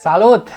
Salut!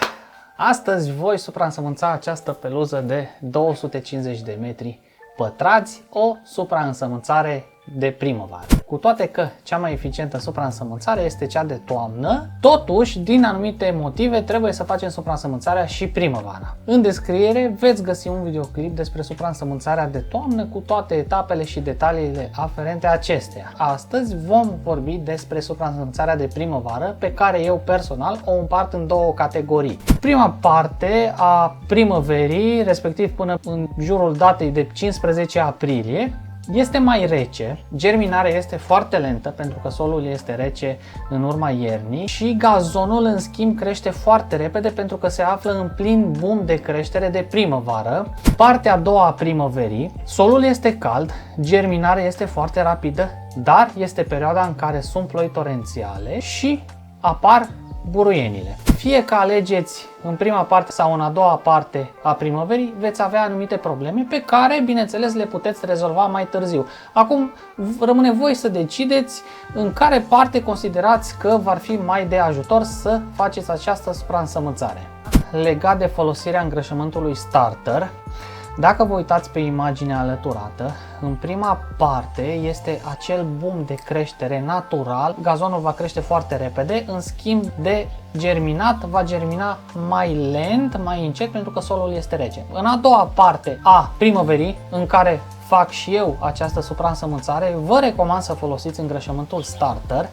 Astăzi voi supraînsămânța această peluză de 250 de metri pătrați, o supraînsămânțare de primăvară. Cu toate că cea mai eficientă supraînsămânțare este cea de toamnă, totuși, din anumite motive, trebuie să facem supraînsămânțarea și primăvara. În descriere veți găsi un videoclip despre supraînsămânțarea de toamnă cu toate etapele și detaliile aferente acesteia. Astăzi vom vorbi despre supraînsămânțarea de primăvară, pe care eu personal o împart în două categorii. Prima parte a primăverii, respectiv până în jurul datei de 15 aprilie, este mai rece, germinarea este foarte lentă pentru că solul este rece în urma iernii și gazonul în schimb crește foarte repede pentru că se află în plin boom de creștere de primăvară. Partea a doua a primăverii, solul este cald, germinarea este foarte rapidă, dar este perioada în care sunt ploi torențiale și apar buruienile. Fie că alegeți în prima parte sau în a doua parte a primăverii, veți avea anumite probleme pe care, bineînțeles, le puteți rezolva mai târziu. Acum rămâne voi să decideți în care parte considerați că v-ar fi mai de ajutor să faceți această supraînsămânțare. Legat de folosirea îngrășământului starter, dacă vă uitați pe imaginea alăturată, în prima parte este acel boom de creștere natural, gazonul va crește foarte repede, în schimb de germinat va germina mai lent, mai încet pentru că solul este rece. În a doua parte a primăverii, în care fac și eu această supraînsămânțare, vă recomand să folosiți îngrășământul starter,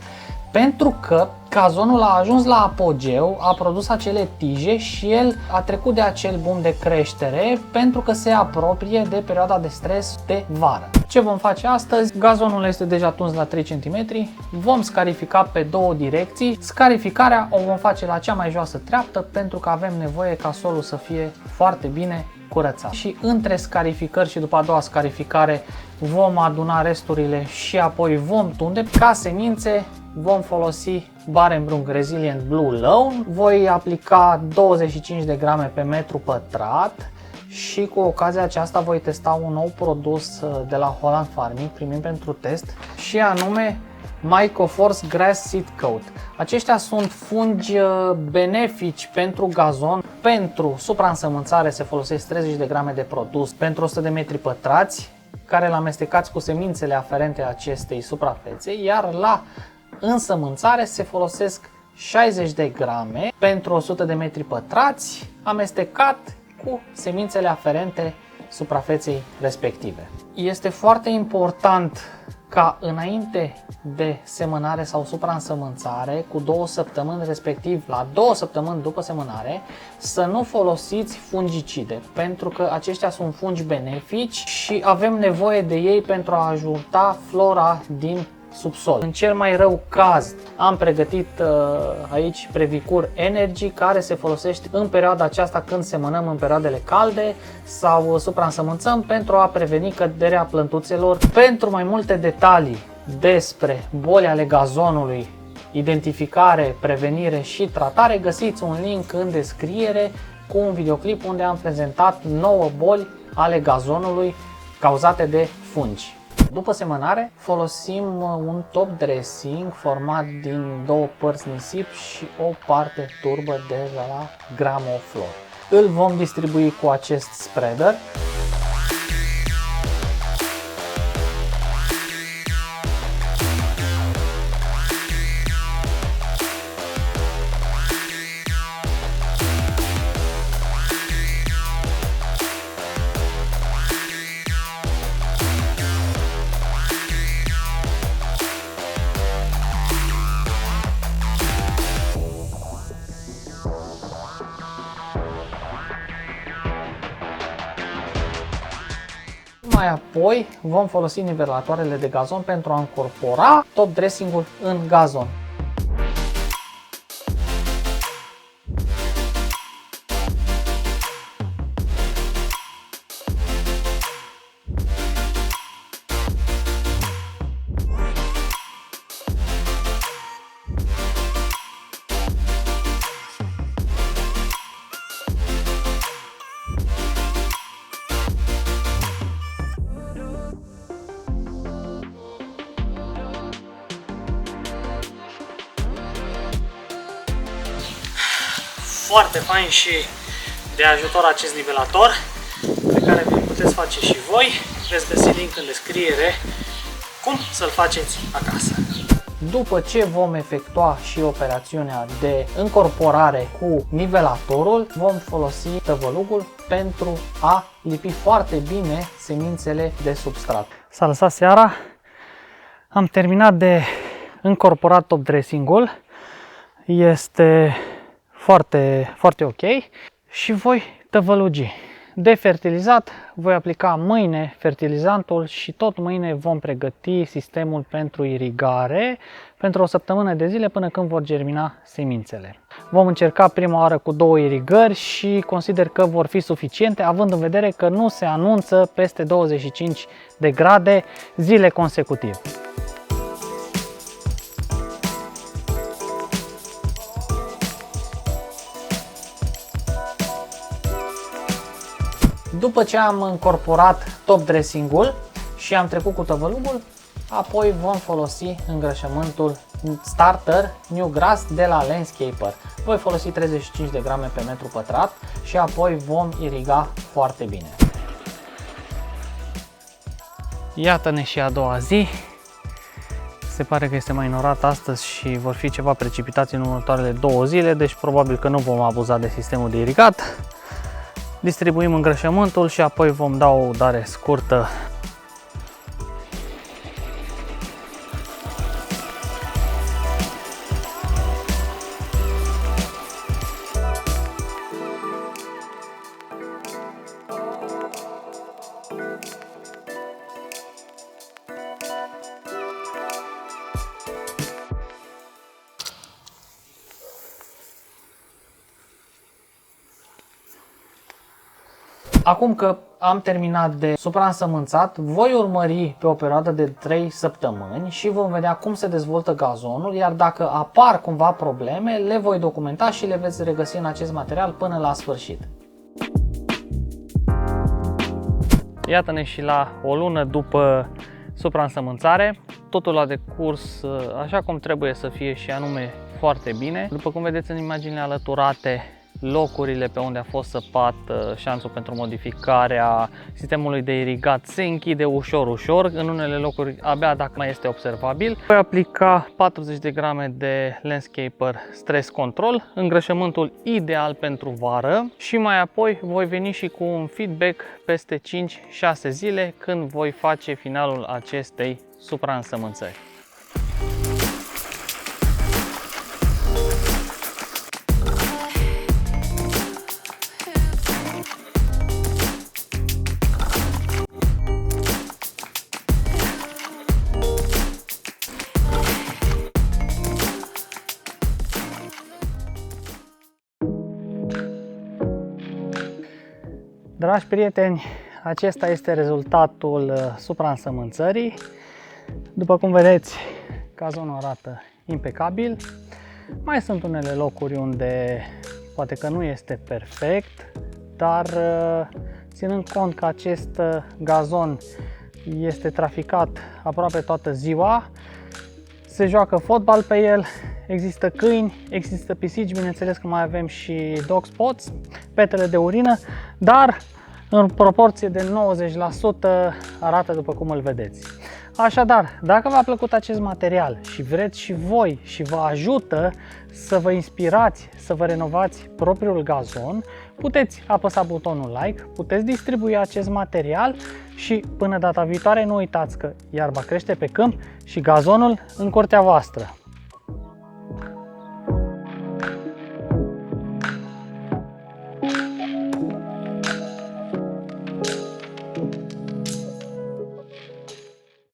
pentru că gazonul a ajuns la apogeu, a produs acele tije și el a trecut de acel boom de creștere pentru că se apropie de perioada de stres de vară. Ce vom face astăzi? Gazonul este deja tuns la 3 cm, vom scarifica pe două direcții. Scarificarea o vom face la cea mai joasă treaptă pentru că avem nevoie ca solul să fie foarte bine curățat. Și între scarificări și după a doua scarificare vom aduna resturile și apoi vom tunde. Ca semințe vom folosi Barenbrunk Resilient Blue Loan. Voi aplica 25 de grame pe metru pătrat și cu ocazia aceasta voi testa un nou produs de la Holland Farming, primim pentru test, și anume Mycoforce Grass Seed Coat. Aceștia sunt fungi benefici pentru gazon. Pentru supraînsămânțare se folosesc 30 de grame de produs pentru 100 de metri pătrați, care îl amestecați cu semințele aferente acestei suprafețe, iar la însămânțare se folosesc 60 de grame pentru 100 de metri pătrați, amestecat cu semințele aferente suprafeței respective. Este foarte important ca înainte de semănare sau supraînsămânțare, cu 2 săptămâni, respectiv la 2 săptămâni după semănare, să nu folosiți fungicide, pentru că aceștia sunt fungi benefici și avem nevoie de ei pentru a ajuta flora din subsol. În cel mai rău caz am pregătit aici Previcur Energy, care se folosește în perioada aceasta când semănăm în perioadele calde sau supraînsămânțăm pentru a preveni căderea plântuțelor. Pentru mai multe detalii despre boli ale gazonului, identificare, prevenire și tratare, găsiți un link în descriere cu un videoclip unde am prezentat 9 boli ale gazonului cauzate de fungi. După semănare folosim un top dressing format din 2 părți nisip și o parte turbă de la Gramoflor. Îl vom distribui cu acest spreader. Mai apoi vom folosi nivelatoarele de gazon pentru a încorpora top dressing-ul în gazon. foarte fain și de ajutor acest nivelator, pe care vi-l puteți face și voi. Veți găsi link în descriere cum să-l faceți acasă. După ce vom efectua și operațiunea de încorporare cu nivelatorul, vom folosi tăvălugul pentru a lipi foarte bine semințele de substrat. S-a lăsat seara, am terminat de încorporat top dressing-ul, este foarte ok și voi tăvălugi. De fertilizat voi aplica mâine fertilizantul și tot mâine vom pregăti sistemul pentru irigare pentru o săptămână de zile până când vor germina semințele. Vom încerca prima oară cu 2 irigări și consider că vor fi suficiente, având în vedere că nu se anunță peste 25 de grade zile consecutive. După ce am încorporat top dressing-ul și am trecut cu tăvălugul, apoi vom folosi îngrășământul Starter New Grass de la Landscaper. Voi folosi 35 de grame pe metru pătrat și apoi vom iriga foarte bine. Iată-ne și a doua zi. Se pare că este mai norat astăzi și vor fi ceva precipitații în următoarele 2 zile, deci probabil că nu vom abuza de sistemul de irigat. Distribuim îngrășământul și apoi vom da o udare scurtă. Acum că am terminat de supraînsămânțat, voi urmări pe o perioadă de 3 săptămâni și vom vedea cum se dezvoltă gazonul, iar dacă apar cumva probleme, le voi documenta și le veți regăsi în acest material până la sfârșit. Iată-ne și la o lună după supraînsămânțare. Totul a decurs așa cum trebuie să fie și anume foarte bine. După cum vedeți în imaginile alăturate, locurile pe unde a fost săpat șanțul pentru modificarea sistemului de irigat se închide ușor, în unele locuri abia dacă mai este observabil. Voi aplica 40 de grame de Landscaper Stress Control, îngrășământul ideal pentru vară, și mai apoi voi veni și cu un feedback peste 5-6 zile când voi face finalul acestei supraînsămânțări. Dragi prieteni, acesta este rezultatul supraînsămânțării. După cum vedeți, gazonul arată impecabil. Mai sunt unele locuri unde poate că nu este perfect, dar ținând cont că acest gazon este traficat aproape toată ziua, se joacă fotbal pe el, există câini, există pisici, bineînțeles că mai avem și dog spots, petele de urină, dar în proporție de 90% arată după cum îl vedeți. Așadar, dacă v-a plăcut acest material și vreți și voi și vă ajută să vă inspirați, să vă renovați propriul gazon, puteți apăsa butonul like, puteți distribui acest material și până data viitoare nu uitați că iarba crește pe câmp și gazonul în curtea voastră.